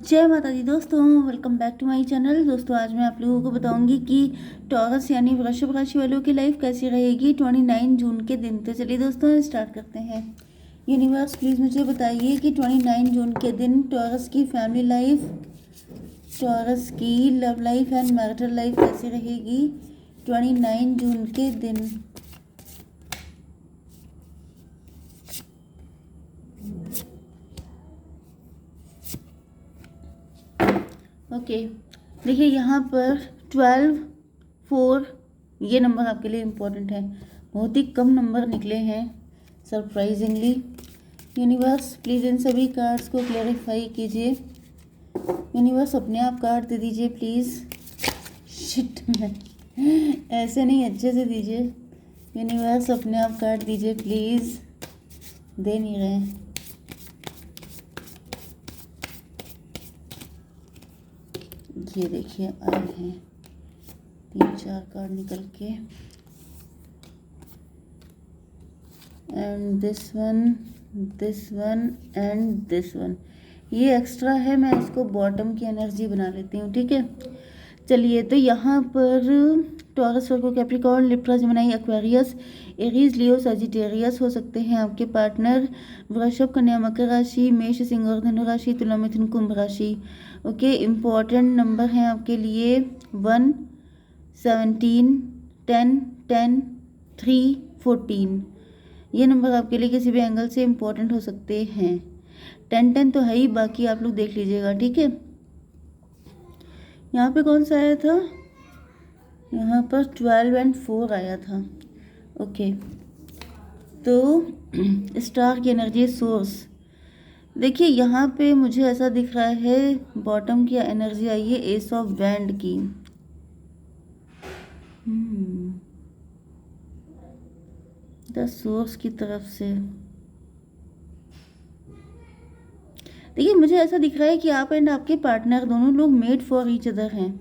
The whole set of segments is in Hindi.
जय माता दी दोस्तों, welcome back to my channel. दोस्तों आज मैं आप लोगों को बताऊंगी कि टॉरस यानी वृषभ राशि वालों की लाइफ कैसी रहेगी 29 जून के दिन। तो चलिए दोस्तों स्टार्ट करते हैं। यूनिवर्स प्लीज़ मुझे बताइए कि 29 जून के दिन टॉरस की फैमिली लाइफ, टॉरस की love life and marital life कैसी रहेगी 29 जून के दिन। ओके देखिए यहाँ पर 12, 4 ये नंबर आपके लिए इम्पोर्टेंट है। बहुत ही कम नंबर निकले हैं सरप्राइजिंगली। यूनिवर्स प्लीज़ इन सभी कार्ड्स को क्लैरिफाई कीजिए। यूनिवर्स अपने आप कार्ड दे दीजिए प्लीज़। शिट ऐसे नहीं, अच्छे से दीजिए। यूनिवर्स अपने आप कार्ड दीजिए प्लीज़। दे नहीं रहे हैं। ये देखिए आए हैं 3-4 कार्ड निकल के। And this one and this one, ये एक्स्ट्रा है, मैं इसको बॉटम की एनर्जी बना लेती हूँ, ठीक है। चलिए तो यहाँ पर Taurus, Virgo, Capricorn, Libra, Gemini, Aquarius, Aries, Leo, Sagittarius हो सकते हैं आपके पार्टनर। वृषभ, कन्या, मकर राशि, मेष, सिंह और धनु राशि, तुला, मिथुन, कुंभ राशि। ओके, इम्पॉर्टेंट नंबर हैं आपके लिए 1, 17, 10, 10, 3, 14। ये नंबर आपके लिए किसी भी एंगल से इम्पोर्टेंट हो सकते हैं। 10 तो है ही, बाकी आप लोग देख लीजिएगा, ठीक है। यहाँ पे कौन सा आया था? यहाँ पर 12 एंड 4 आया था। ओके तो स्टार की एनर्जी सोर्स देखिए, यहाँ पे मुझे ऐसा दिख रहा है बॉटम की एनर्जी आई है एस ऑफ बैंड की। द सोर्स की तरफ से देखिए, मुझे ऐसा दिख रहा है कि आप एंड आपके पार्टनर दोनों लोग मेड फॉर ईच अदर हैं।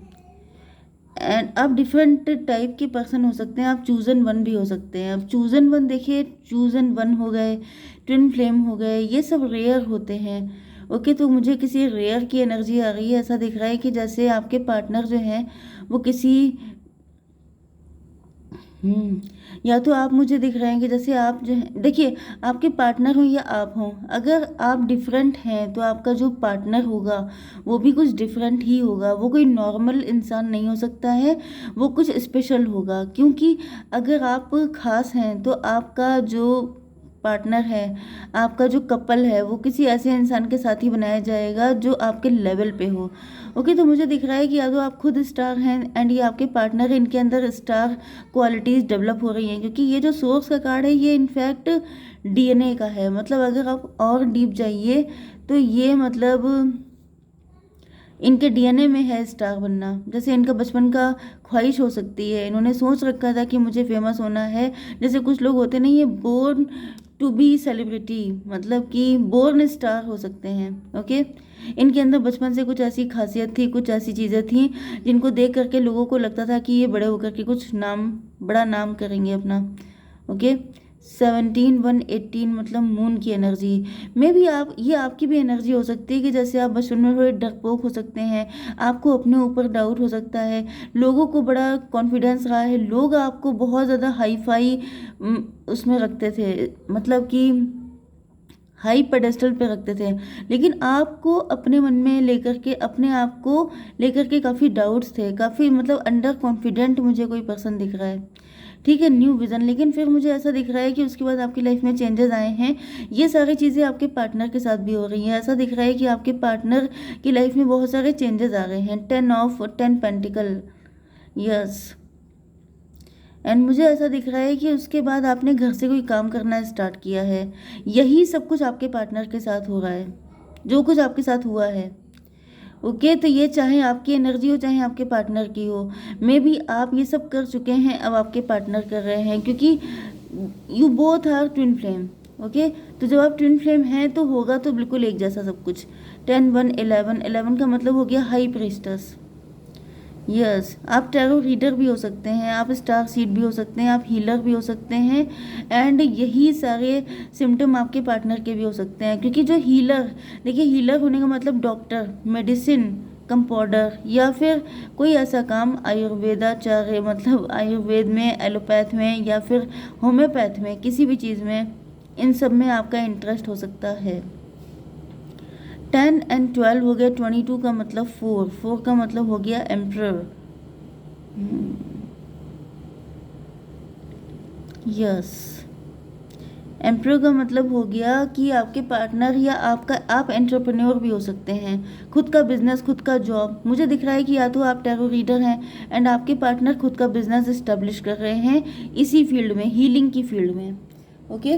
एंड आप डिफरेंट टाइप के पर्सन हो सकते हैं। आप चूजन वन भी हो सकते हैं। अब चूजन वन देखिए, चूजन वन हो गए, ट्विन फ्लेम हो गए, ये सब रेयर होते हैं। ओके तो मुझे किसी रेयर की एनर्जी आ रही है। ऐसा दिख रहा है कि जैसे आपके पार्टनर जो हैं वो किसी या तो आप मुझे दिख रहे हैं कि जैसे आप जो है, देखिए आपके पार्टनर हो या आप हों, अगर आप डिफरेंट हैं तो आपका जो पार्टनर होगा वो भी कुछ डिफरेंट ही होगा। वो कोई नॉर्मल इंसान नहीं हो सकता है, वो कुछ स्पेशल होगा। क्योंकि अगर आप खास हैं तो आपका जो पार्टनर है, आपका जो कपल है, वो किसी ऐसे इंसान के साथ ही बनाया जाएगा जो आपके लेवल पे हो। ओके तो मुझे दिख रहा है कि या तो आप खुद स्टार हैं एंड ये आपके पार्टनर, इनके अंदर स्टार क्वालिटीज़ डेवलप हो रही हैं। क्योंकि ये जो सोर्स का कार्ड है ये इनफैक्ट डीएनए का है। मतलब अगर आप और डीप जाइए तो ये मतलब इनके डीएनए में है स्टार बनना। जैसे इनका बचपन का ख्वाहिश हो सकती है, इन्होंने सोच रखा था कि मुझे फेमस होना है। जैसे कुछ लोग होते नहीं, ये बोर्न टू बी सेलिब्रिटी, मतलब कि बोर्न स्टार हो सकते हैं। ओके इनके अंदर बचपन से कुछ ऐसी खासियत थी, कुछ ऐसी चीज़ें थी जिनको देख करके लोगों को लगता था कि ये बड़े होकर के कुछ नाम, बड़ा नाम करेंगे अपना। ओके 17, 1, 18 मतलब मून की एनर्जी में भी आप, ये आपकी भी एनर्जी हो सकती है कि जैसे आप बचपन में थोड़े डरपोक हो सकते हैं, आपको अपने ऊपर डाउट हो सकता है, लोगों को बड़ा कॉन्फिडेंस रहा है, लोग आपको बहुत ज़्यादा हाई फाई उसमें रखते थे, मतलब कि हाई पेडेस्टल पे रखते थे। लेकिन आपको अपने मन में लेकर के, अपने आप को लेकर के काफ़ी डाउट्स थे, काफ़ी मतलब अंडर कॉन्फिडेंट मुझे कोई पर्सन दिख रहा है, ठीक है, न्यू विज़न। लेकिन फिर मुझे ऐसा दिख रहा है कि उसके बाद आपकी लाइफ में चेंजेस आए हैं। ये सारी चीज़ें आपके पार्टनर के साथ भी हो रही हैं। ऐसा दिख रहा है कि आपके पार्टनर की लाइफ में बहुत सारे चेंजेस आ रहे हैं। 10 पेंटिकल, यस। एंड मुझे ऐसा दिख रहा है कि उसके बाद आपने घर से कोई काम करना स्टार्ट किया है। यही सब कुछ आपके पार्टनर के साथ हो रहा है, जो कुछ आपके साथ हुआ है। ओके तो ये चाहे आपकी एनर्जी हो चाहे आपके पार्टनर की हो, मे बी आप ये सब कर चुके हैं, अब आपके पार्टनर कर रहे हैं। क्योंकि you both are twin flame. Okay तो जब आप ट्विन फ्लेम हैं तो होगा तो बिल्कुल एक जैसा सब कुछ। 10, 1, 11, 11 का मतलब हो गया हाई प्रीस्टस। यस, आप टैरो रीडर भी हो सकते हैं, आप स्टार सीड भी हो सकते हैं, आप हीलर भी हो सकते हैं, एंड यही सारे सिम्टम आपके पार्टनर के भी हो सकते हैं। क्योंकि जो हीलर, देखिए हीलर होने का मतलब डॉक्टर, मेडिसिन, कंपाउंडर, या फिर कोई ऐसा काम आयुर्वेदाचार्य, मतलब आयुर्वेद में, एलोपैथ में, या फिर होम्योपैथ में, किसी भी चीज़ में, इन सब में आपका इंटरेस्ट हो सकता है। 10 एंड 12 हो गया, 22 का मतलब 4, 4 का मतलब हो गया एम्परर। यस, एम्परर का मतलब हो गया कि आपके पार्टनर या आप एंटरप्रेन्योर भी हो सकते हैं, खुद का बिजनेस, खुद का जॉब। मुझे दिख रहा है कि या तो आप टैरो रीडर हैं एंड आपके पार्टनर खुद का बिजनेस इस्टेब्लिश कर रहे हैं इसी फील्ड में, हीलिंग की फील्ड में। ओके,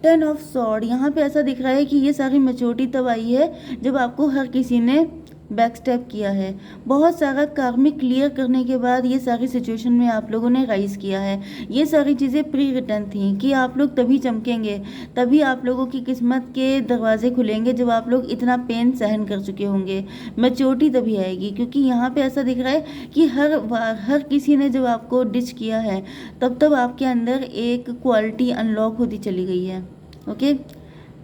10 ऑफ सॉर्ड, यहाँ पे ऐसा दिख रहा है कि ये सारी मैच्योरिटी तब आई है जब आपको हर किसी ने बैक स्टेप किया है। बहुत सारा कार्मिक क्लियर करने के बाद ये सारी सिचुएशन में आप लोगों ने राइज किया है। ये सारी चीज़ें प्री रिटर्न थी कि आप लोग तभी चमकेंगे, तभी आप लोगों की किस्मत के दरवाजे खुलेंगे जब आप लोग इतना पेन सहन कर चुके होंगे। मैच्योरिटी तभी आएगी, क्योंकि यहाँ पे ऐसा दिख रहा है कि हर किसी ने जब आपको डिच किया है तब आपके अंदर एक क्वालिटी अनलॉक होती चली गई है। ओके,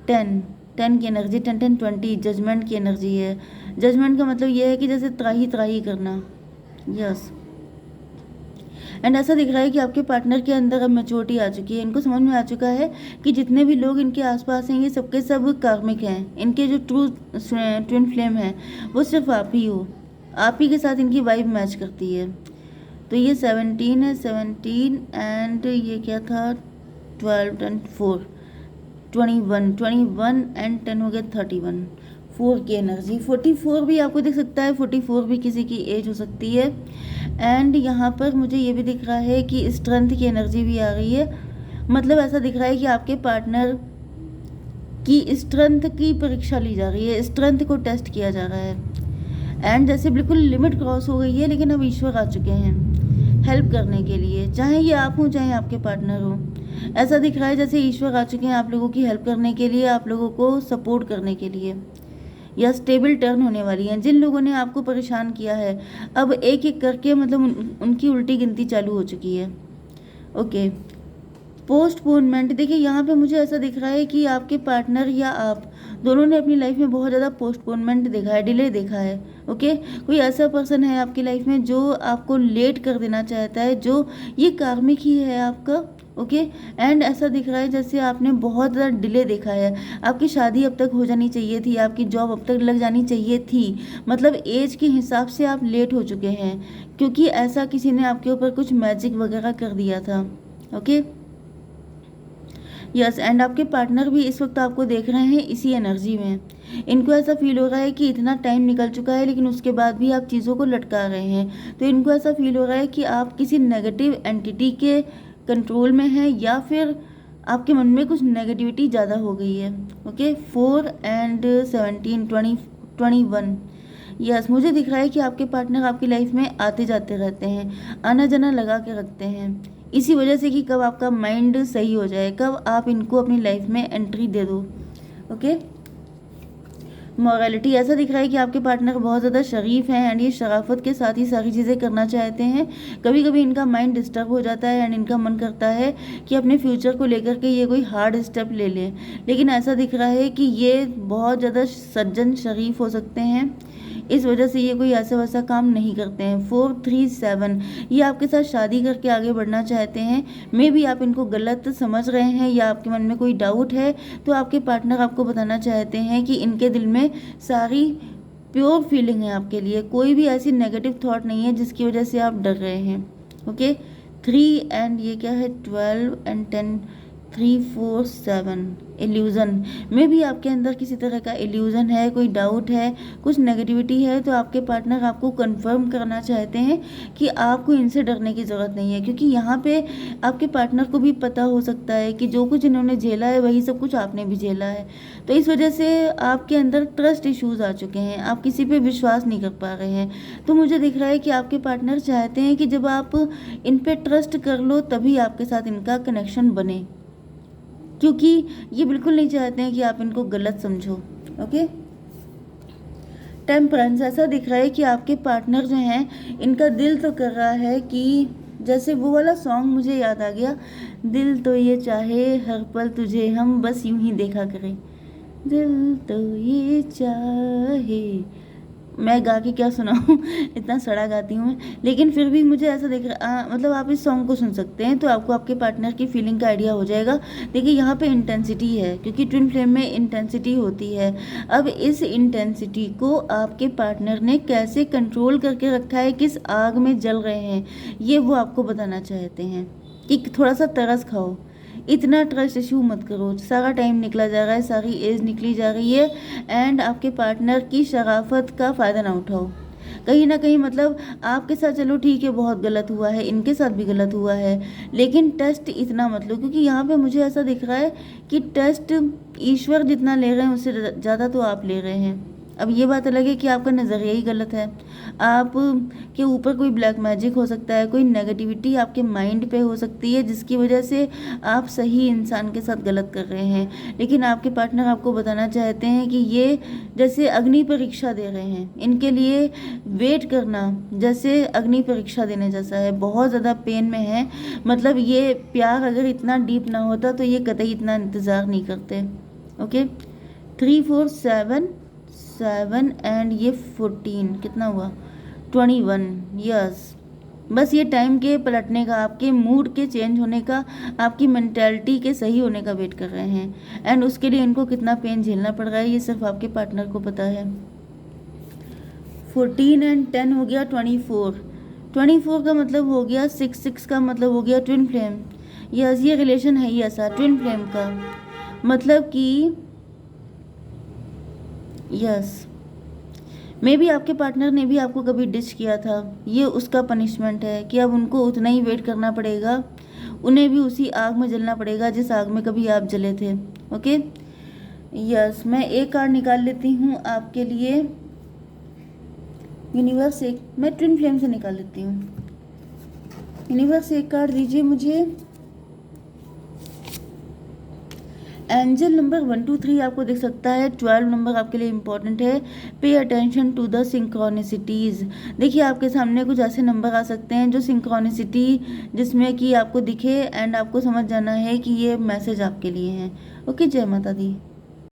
10 की एनर्जी, 10 20 जजमेंट की एनर्जी है। जजमेंट का मतलब ये है कि जैसे त्राही त्राही करना। यस, एंड ऐसा दिख रहा है कि आपके पार्टनर के अंदर अब मैच्योरिटी आ चुकी है। इनको समझ में आ चुका है कि जितने भी लोग इनके आसपास हैं ये सबके सब कार्मिक हैं। इनके जो ट्रू ट्विन फ्लेम है वो सिर्फ आप ही हो, आप ही के साथ इनकी वाइब मैच करती है। तो ये 17 है, 17 एंड ये क्या था, 12 एंड 4, 21 एंड 10 हो गया 31। 4 की एनर्जी, 44 भी आपको दिख सकता है, 44 भी किसी की एज हो सकती है। एंड यहाँ पर मुझे ये भी दिख रहा है कि स्ट्रेंथ की एनर्जी भी आ रही है। मतलब ऐसा दिख रहा है कि आपके पार्टनर की स्ट्रेंथ की परीक्षा ली जा रही है, स्ट्रेंथ को टेस्ट किया जा रहा है। एंड जैसे बिल्कुल लिमिट क्रॉस हो गई है, लेकिन अब ईश्वर आ चुके हैं हेल्प करने के लिए, चाहे ये आप हो चाहे आपके पार्टनर हो। ऐसा दिख रहा है जैसे ईश्वर आ चुके हैं आप लोगों की हेल्प करने के लिए, आप लोगों को सपोर्ट करने के लिए, या स्टेबल टर्न होने वाली हैं। जिन लोगों ने आपको परेशान किया है अब एक एक करके मतलब उनकी उल्टी गिनती चालू हो चुकी है। ओके, पोस्टपोनमेंट, देखिए यहाँ पे मुझे ऐसा दिख रहा है कि आपके पार्टनर या आप दोनों ने अपनी लाइफ में बहुत ज़्यादा पोस्टपोनमेंट देखा है, डिले देखा है। ओके, कोई ऐसा पर्सन है आपकी लाइफ में जो आपको लेट कर देना चाहता है, जो ये कार्मिक ही है आपका। ओके, एंड ऐसा दिख रहा है जैसे आपने बहुत ज़्यादा डिले देखा है। आपकी शादी अब तक हो जानी चाहिए थी, आपकी जॉब अब तक लग जानी चाहिए थी, मतलब एज के हिसाब से आप लेट हो चुके हैं, क्योंकि ऐसा किसी ने आपके ऊपर कुछ मैजिक वगैरह कर दिया था। ओके, यस, एंड आपके पार्टनर भी इस वक्त आपको देख रहे हैं इसी एनर्जी में। इनको ऐसा फील हो रहा है कि इतना टाइम निकल चुका है लेकिन उसके बाद भी आप चीज़ों को लटका रहे हैं। तो इनको ऐसा फील हो रहा है कि आप किसी नेगेटिव एंटिटी के कंट्रोल में हैं, या फिर आपके मन में कुछ नेगेटिविटी ज़्यादा हो गई है। Okay, 4 and 17 21। यस, मुझे दिख रहा है कि आपके पार्टनर आपकी लाइफ में आते जाते रहते हैं, आना जाना लगा के रखते हैं, इसी वजह से कि कब आपका माइंड सही हो जाए, कब आप इनको अपनी लाइफ में एंट्री दे दो। ओके, मॉरलिटी, ऐसा दिख रहा है कि आपके पार्टनर बहुत ज़्यादा शरीफ हैं एंड ये शराफत के साथ ही सारी चीज़ें करना चाहते हैं। कभी कभी इनका माइंड डिस्टर्ब हो जाता है एंड इनका मन करता है कि अपने फ्यूचर को लेकर के ये कोई हार्ड स्टेप ले ले, लेकिन ऐसा दिख रहा है कि ये बहुत ज़्यादा सज्जन शरीफ हो सकते हैं, इस वजह से ये कोई ऐसा वैसा काम नहीं करते हैं। 4 3 7, ये आपके साथ शादी करके आगे बढ़ना चाहते हैं। मे बी आप इनको गलत समझ रहे हैं या आपके मन में कोई डाउट है, तो आपके पार्टनर आपको बताना चाहते हैं कि इनके दिल में सारी प्योर फीलिंग है आपके लिए, कोई भी ऐसी नेगेटिव थॉट नहीं है जिसकी वजह से आप डर रहे हैं। ओके, 3 एंड ये क्या है, 12 एंड 10, 3 4 7, इल्यूज़न में भी आपके अंदर किसी तरह का इल्यूज़न है, कोई डाउट है, कुछ नेगेटिविटी है, तो आपके पार्टनर आपको कंफर्म करना चाहते हैं कि आपको इनसे डरने की ज़रूरत नहीं है, क्योंकि यहाँ पे आपके पार्टनर को भी पता हो सकता है कि जो कुछ इन्होंने झेला है वही सब कुछ आपने भी झेला है। तो इस वजह से आपके अंदर ट्रस्ट इश्यूज़ आ चुके हैं, आप किसी पे विश्वास नहीं कर पा रहे हैं। तो मुझे दिख रहा है कि आपके पार्टनर चाहते हैं कि जब आप इन पे ट्रस्ट कर लो तभी आपके साथ इनका कनेक्शन बने, क्योंकि ये बिल्कुल नहीं चाहते हैं कि आप इनको गलत समझो। ओके, टेम्परेंस, ऐसा दिख रहा है कि आपके पार्टनर जो हैं इनका दिल तो कर रहा है कि जैसे वो वाला सॉन्ग मुझे याद आ गया, दिल तो ये चाहे हर पल तुझे हम बस यूं ही देखा करें, दिल तो ये चाहे। मैं गा के क्या सुनाऊँ इतना सड़ा गाती हूँ मैं, लेकिन फिर भी मुझे ऐसा दिख रहा, मतलब आप इस सॉन्ग को सुन सकते हैं तो आपको आपके पार्टनर की फीलिंग का आइडिया हो जाएगा। देखिए यहाँ पे इंटेंसिटी है, क्योंकि ट्विन फ्लेम में इंटेंसिटी होती है। अब इस इंटेंसिटी को आपके पार्टनर ने कैसे कंट्रोल करके रखा है, किस आग में जल रहे हैं, ये वो आपको बताना चाहते हैं कि थोड़ा सा तरस खाओ, इतना ट्रस्ट इशू मत करो, सारा टाइम निकला जा रहा है, सारी एज निकली जा रही है, एंड आपके पार्टनर की शराफत का फ़ायदा ना उठाओ। कहीं ना कहीं मतलब आपके साथ चलो ठीक है बहुत गलत हुआ है, इनके साथ भी गलत हुआ है, लेकिन टेस्ट इतना मत लो, क्योंकि यहाँ पे मुझे ऐसा दिख रहा है कि टेस्ट ईश्वर जितना ले रहे हैं उससे ज़्यादा तो आप ले रहे हैं। अब ये बात अलग है कि आपका नज़रिया ही गलत है, आप के ऊपर कोई ब्लैक मैजिक हो सकता है, कोई नेगेटिविटी आपके माइंड पे हो सकती है जिसकी वजह से आप सही इंसान के साथ गलत कर रहे हैं। लेकिन आपके पार्टनर आपको बताना चाहते हैं कि ये जैसे अग्नि परीक्षा दे रहे हैं, इनके लिए वेट करना जैसे अग्नि परीक्षा देने जैसा है, बहुत ज़्यादा पेन में है। मतलब ये प्यार अगर इतना डीप ना होता तो ये कतई इतना इंतज़ार नहीं करते। ओके, 3 4 7 7 एंड ये 14 कितना हुआ, 21। यस, बस ये टाइम के पलटने का, आपके मूड के चेंज होने का, आपकी मेंटालिटी के सही होने का वेट कर रहे हैं, एंड उसके लिए इनको कितना पेन झेलना पड़ रहा है ये सिर्फ आपके पार्टनर को पता है। 14 एंड 10 हो गया 24। 24 का मतलब हो गया 6, 6 का मतलब हो गया ट्विन फ्लेम। यस, ये रिलेशन है ही ऐसा ट्विन फ्लेम का, मतलब कि यस, मे बी आपके पार्टनर ने भी आपको कभी डिच किया था, ये उसका पनिशमेंट है कि अब उनको उतना ही वेट करना पड़ेगा, उन्हें भी उसी आग में जलना पड़ेगा जिस आग में कभी आप जले थे। ओके, यस, मैं एक कार्ड निकाल लेती हूँ आपके लिए, यूनिवर्स एक, मैं ट्विन फ्लेम से निकाल लेती हूँ। यूनिवर्स एक कार्ड दीजिए मुझे। एंजल नंबर 1 2 3 आपको दिख सकता है, 12 नंबर आपके लिए इंपॉर्टेंट है। Pay attention to the synchronicities. देखिए आपके सामने कुछ ऐसे नंबर आ सकते हैं जो सिंक्रोनिसिटी जिसमें कि आपको दिखे, एंड आपको समझ जाना है कि ये मैसेज आपके लिए है। ओके, जय माता दी।